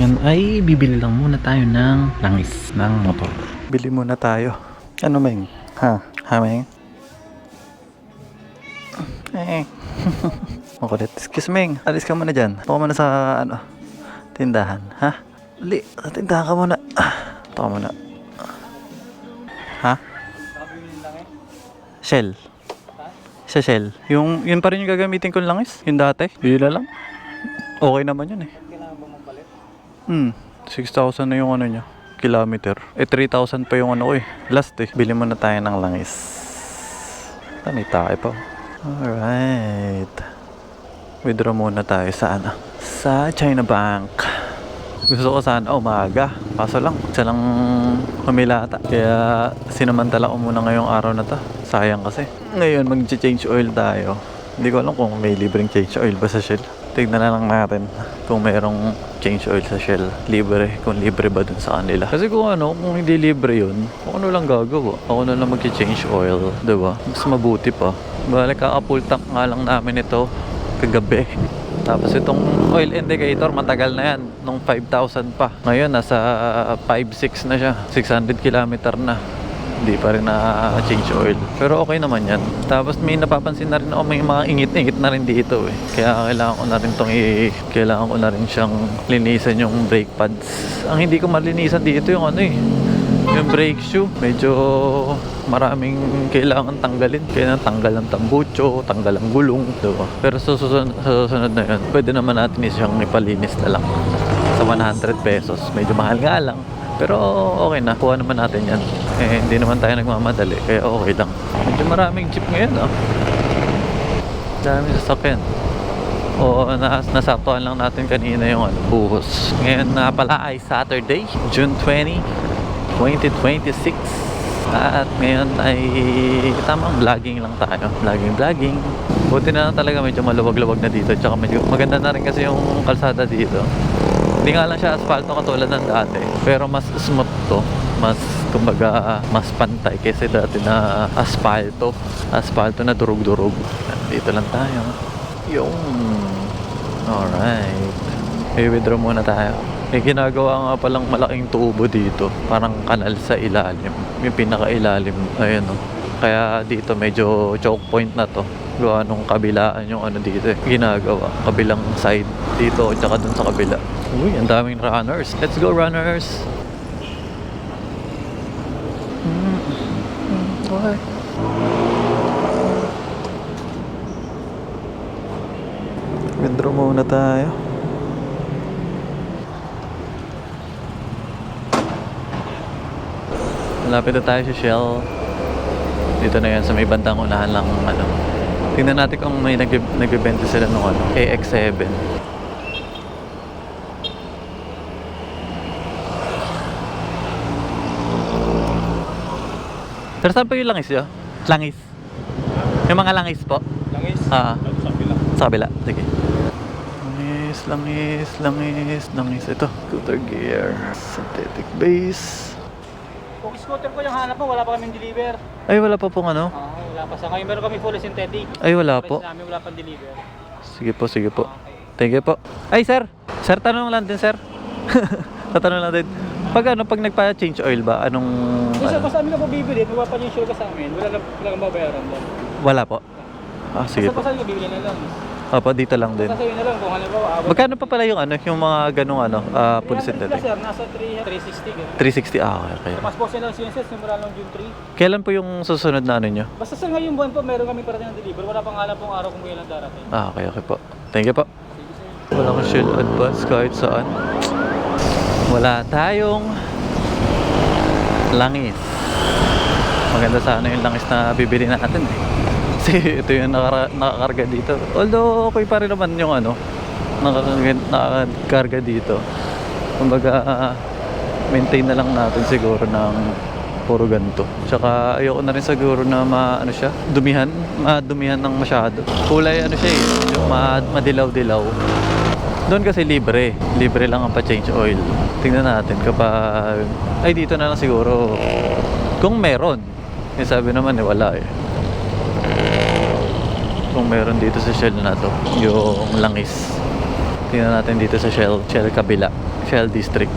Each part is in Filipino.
Ngayon ay bibili lang muna tayo ng langis ng motor. Bili muna tayo. Ano, Meng? Ha? Ha, Meng? Makulit. Excuse me, alis ka muna dyan. Ako muna sa, tindahan. Ha? Dali, sa tindahan ka muna. Ito ka muna. Ha? Shell. Sa Shell. Yun pa rin yung gagamitin ko langis. Yung dati. Yun na lang. Okay naman yun eh. 6,000 na yung niya. Kilometer. 3,000 pa yung ko eh. Last eh. Bili muna tayo ng langis. May tayo pa. Alright. Withdraw muna tayo sa sa China Bank. Gusto ko sana umaga. Kaso lang, isa lang humilata. Kaya sinamantala ko muna ngayong araw na to. Sayang kasi. Ngayon mag-change oil tayo. Hindi ko alam kung may libreng change oil ba sa Shell. Tignan na lang natin kung mayroong change oil sa Shell. Libre. Kung libre ba dun sa kanila. Kasi kung kung hindi libre yun, ako na lang gagawa. Ako na lang mag-change oil. Diba? Mas mabuti pa. Balik kaka-full tank nga lang namin ito kagabi. Tapos itong oil indicator matagal na yan. Nung 5,000 pa. Ngayon nasa 5,600 na siya. 600 kilometer na. Hindi pa rin na-change oil. Pero okay naman yan. Tapos may napapansin na rin ako may mga ingit-ingit na rin dito eh. Kaya kailangan ko na rin siyang linisan yung brake pads. Ang hindi ko malinisan dito yung yung brake shoe. Medyo maraming kailangan tanggalin. Kailangan tanggal ang tambucho, tanggal ang gulong. Diba? Pero sa susunod na yun, pwede naman natin siyang ipalinis na lang. Sa 100 pesos. Medyo mahal nga lang. Pero okay na, kuha naman natin yan. Hindi naman tayo nagmamadali, kaya okay lang. Medyo maraming jeep ngayon Daming sasakyan. Oo, nasaktuhan lang natin kanina yung buhos. Ngayon na pala ay Saturday, June 20, 2026. At ngayon ay tamang vlogging lang tayo. Vlogging. Buti na lang talaga medyo maluwag-luwag na dito. Tsaka medyo maganda na rin kasi yung kalsada dito. Hindi nga lang siya asfalto katulad ng dati. Pero mas smooth to. Mas, kumbaga, mas pantay kaysa dati na asfalto. Asfalto na durug-durug. Dito lang tayo. Yung. Alright. I-withdraw muna tayo. May ginagawa nga palang malaking tubo dito. Parang kanal sa ilalim. Yung pinaka-ilalim. Ayun Kaya dito medyo choke point na to. Gawa nung kabilaan yung dito ginagawa. Kabilang side dito at saka dun sa kabila. Uy, ang daming runners. Let's go runners! Okay. Withdraw muna tayo. Malapit na tayo sa Shell. Dito na yan sa may bandang unahan lang tingnan natin kung may nagbibenta sila nung AX7. Pero saan pa yung langis yun? Langis? Yung mga langis po? Langis? Sa kabila. Sa kabila? Sige. Langis. Ito. Scooter gear. Synthetic base. Kung scooter ko yung hanap mo, wala pa kaming deliver. Ay, wala pa pong Wala pa sa ngayon. Meron kami fully synthetic. Ay, wala po. Namin wala pang deliver. Sige po. Okay. Thank you po. Ay, sir. Sir, tanong lang din, sir. Tatanong lang din. Pag nagpa-change oil ba? Anong... Isa pa sa amin na po bibili, magpapa-insure ka sa amin. Wala kang babayaran doon. Wala po. Sige po. Basta pa sa bibili na lang. Opo, dito lang din. Basta sa'yo na lang kung halimbawa. Magkano pa pala yung yung mga ganung full 300 synthetic? plus sir, nasa 360. 360. Okay. Tapos po silang CNCs, simula lang June 3. Kailan po yung susunod na nyo? Basta sa ngayong buwan po, meron kami parating ng deliver. Wala pang alam pong araw kung kailan darating. Okay po. Thank you po. Walang Shell Advance kahit saan. Wala tayong langis. Maganda sana yung langis na bibili natin Kasi ito yung nakakarga dito. Although okay pa rin naman yung nakakarga dito. Kumbaga maintain na lang natin siguro ng puro ganito. Tsaka ayoko na rin siguro na madumihan ng masyado. Kulay siya yung madilaw-dilaw. Doon kasi libre lang ang pa-change oil. Tingnan natin kapag ay dito na lang siguro kung meron. Yung sabi naman wala kung meron dito sa Shell na to yung langis. Tingnan natin dito sa Shell kabila. Shell District.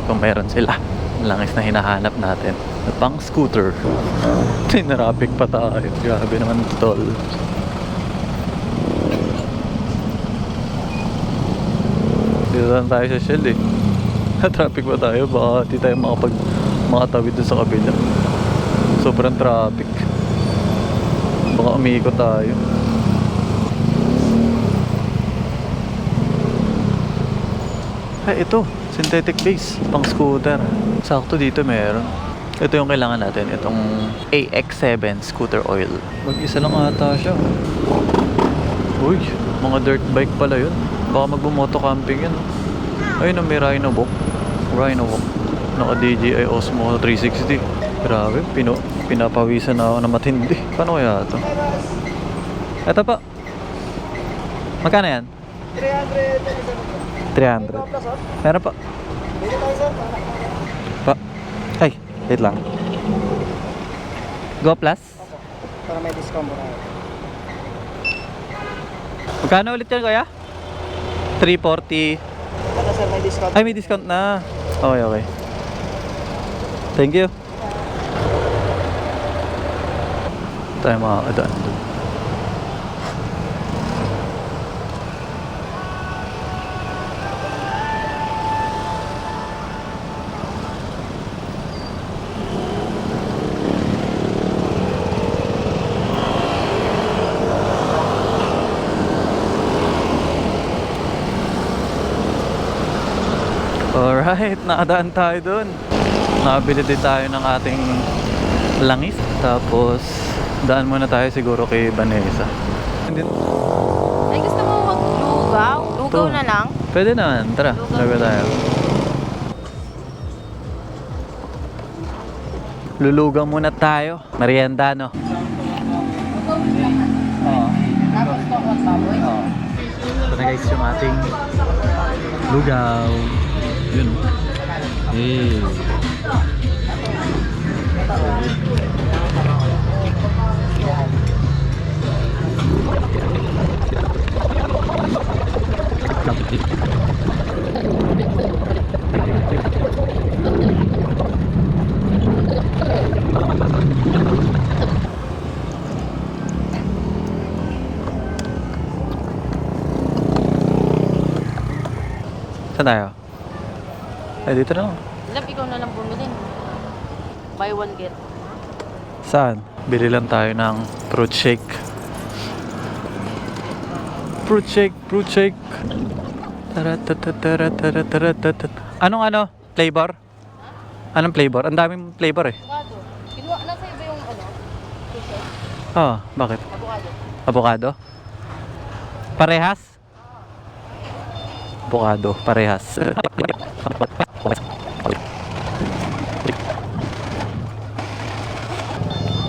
Kung meron sila. Langis na hinahanap natin. Na pang scooter. Tinarapik pa tayo. Grabe naman tol. Dito lang tayo sa Shell eh. Traffic pa tayo. Baka di tayo makatawid doon sa kabila. Sobrang traffic. Baka umiikot tayo. Ay, ito. Synthetic base. Pang scooter. Sakto dito meron. Ito yung kailangan natin. Itong AX7 scooter oil. Mag-isa lang ata siya. Uy, mga dirt bike pala yun. Baka magbumoto camping yun. Ayun, may Rhino-Walk. Rhino-Walk. Naka DJI Osmo 360. Grabe, pinapawisan na ako na matindi. Paano kaya ito? Ito pa. Magkano yan? 300. Meron pa. Pa. Ay, wait lang. Go Plus? Para may discount mo na. Magkano ulit yan, kuya? 340. Para sir, may discount. Ay, may discount na. Okay, okay. Thank you. Tayo makakadaan doon. Alright, nakadaan tayo doon. Nakabili din tayo ng ating langis. Tapos, daan muna tayo siguro kay Vanessa. Ay, gusto mo maglugaw? Lugaw Ito. na lang? Pwede naman, tara, lugaw tayo. Lulugaw muna tayo. Merienda, no? Oo. Tapos ko ang baboy? Oo. Ito na guys yung ating lugaw. Yun. Eh. Saan tayo? Ay, dito na lang. Lab, ikaw na lang bumili. Buy one get. Saan? Bili lang tayo ng fruit shake. Fruit shake, fruit shake. Taratataratataratatatat. Anong ano? Flavor? Anong flavor? Ang daming flavor eh. Avocado. Kinuha, nasa iba yung ano? Sushi. Oh, bakit? Avocado. Avocado? Parehas? Avocado, parehas.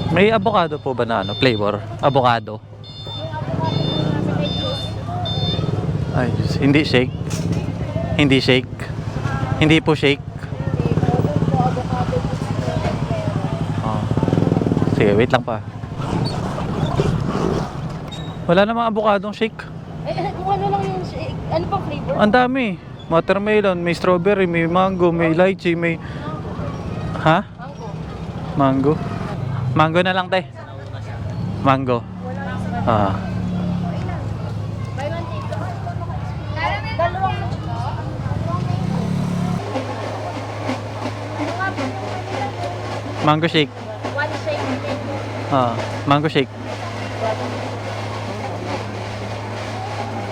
May avocado po ba na ano? Flavor? Avocado? Ay, Diyos. Hindi shake? Hindi shake? Hindi po shake? Oh. Sige, wait lang pa. Wala namang avocadong shake. Kung ano lang yung shake. Ano pang flavor? Ang dami. Watermelon, may strawberry, may mango, may lychee, may... Ha? Mango. Mango? Mango na lang, te. Mango. Ah. Buy one take. Mango shake. One shake. Ah, mango shake.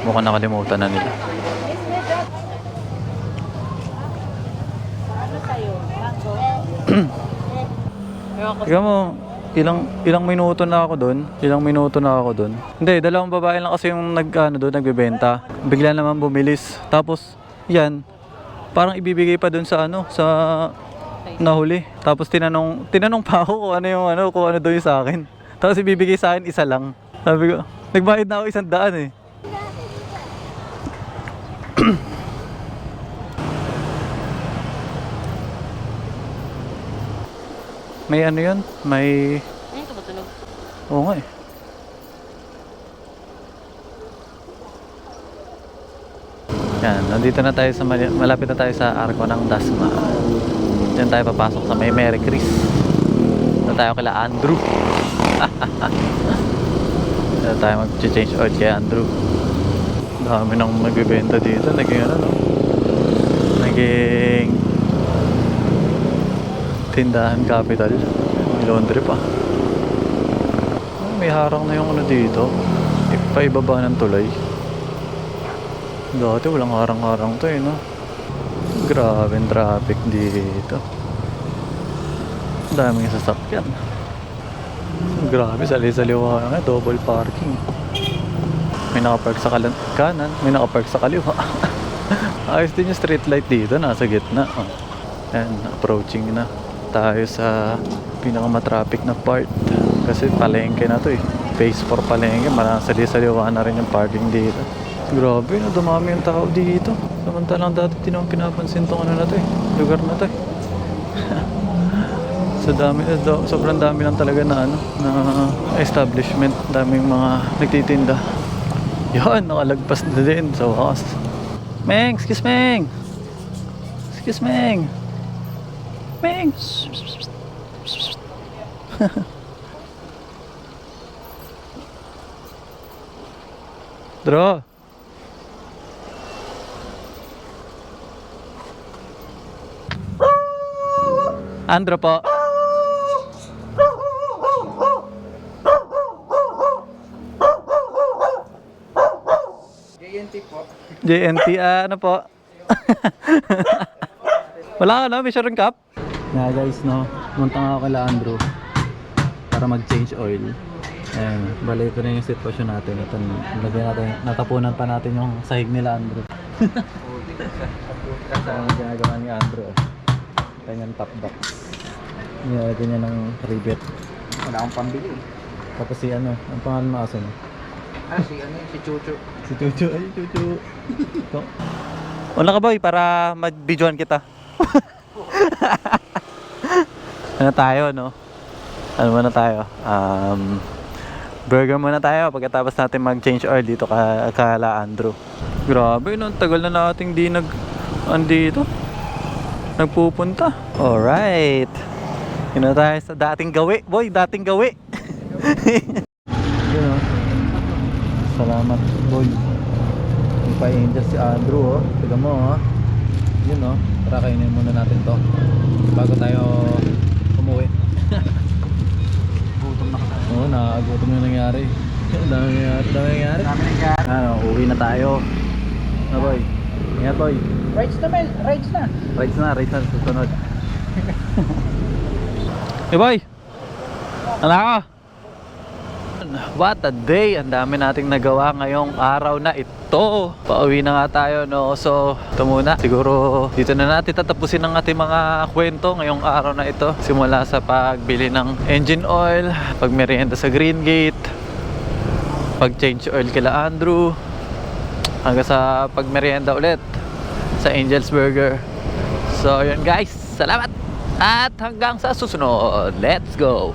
Mukhang nakalimutan na nila. Ano sa'yo? Mango. Tignan mo, ilang minuto na ako doon. Ilang minuto na ako doon. Hindi, dalawang babae lang kasi yung nagbebenta. Bigla naman bumilis. Tapos, yan, parang ibibigay pa doon sa sa nahuli. Tapos tinanong pa ako kung kung ano daw yung sa akin. Tapos ibibigay sa akin isa lang. Sabi ko, nagbayad na ako 100 eh. May ano yun? May... Ayun, tumutunog. Oo nga eh. Yan, nandito na tayo sa malapit na tayo sa arko ng Dasma. Diyan tayo papasok sa may Mary Chris. Dito tayo kila Andrew. Dito tayo mag-change oil kay Andrew. Dami nang magbibenta dito. Naging ano, no? Naging tindahan capital. May laundry pa. May harang na yung ano dito. Paibaba ng tulay. Dati walang harang-harang to eh, no? Grabe yung traffic dito. Daming sasakyan. Grabe, sali-saliwa nga, double parking. May nakapark sa kanan, may nakapark sa kaliwa. Ayos din yung street light dito, nasa gitna. And approaching na tayo sa pinakamatraffic na part. Kasi palengke na to eh. Phase 4 palengke, sali-saliwa na rin yung parking dito. Grabe, no, dumami yung tao dito. Samantalang dati di naman pinapansin tong ano na to eh, lugar na to eh. Sobrang dami lang talaga na ano, na establishment, daming mga nagtitinda. Yan, nakalagpas na din sa wakas. Meng, excuse Meng. Excuse Meng. Meng. Draw. Andro po. JNT po. JNT, ano po? Wala ka na, may Sharon Cup? Yeah guys, no, pumunta nga ako kay Andrew para mag-change oil. Ayan, bali ito na yung sitwasyon natin. Ito, natapunan pa natin yung sahig nila Andrew. Ito ang ginagawa ni Andrew. Kanyang top box. Nilagyan niya ng rivet. Wala akong pambili. Tapos si ano, ang pangalan ng aso niya? Si Chucho. Si Chucho, ay Chucho. Ito. Wala ka boy, para mag-videoan kita. Ano tayo, no? Ano muna tayo? Burger muna tayo pagkatapos natin mag-change oil dito kala Andrew. Grabe, no? Tagal na nating di nagpupunta. Alright. Yun na tayo sa dating gawi. Boy, dating gawi. Yun, oh. Salamat, boy. Pa-angel si Andrew, oh. Tiga mo, oh. Yun, oh. Tara, kainin muna natin to bago tayo umuwi. Gutom na ka tayo. Oo, nakakagutom na nangyari. Dami nangyari. Ano, uwi na tayo. Na, boy. Ingat, boy. Rides na, Mel. Rides na. Rides na. Susunod. Hey, boy. Ano ka? What a day! Ang dami nating nagawa ngayong araw na ito. Pauwi na nga tayo, no? So, ito muna. Siguro dito na natin tatapusin ang ating mga kwento ngayong araw na ito. Simula sa pagbili ng engine oil, pagmerienda sa Green Gate, pag-change oil kila Andrew, hanggang sa pagmerienda ulit sa Angel's Burger. So, yun guys. Salamat! At hanggang sa susunod. Let's go!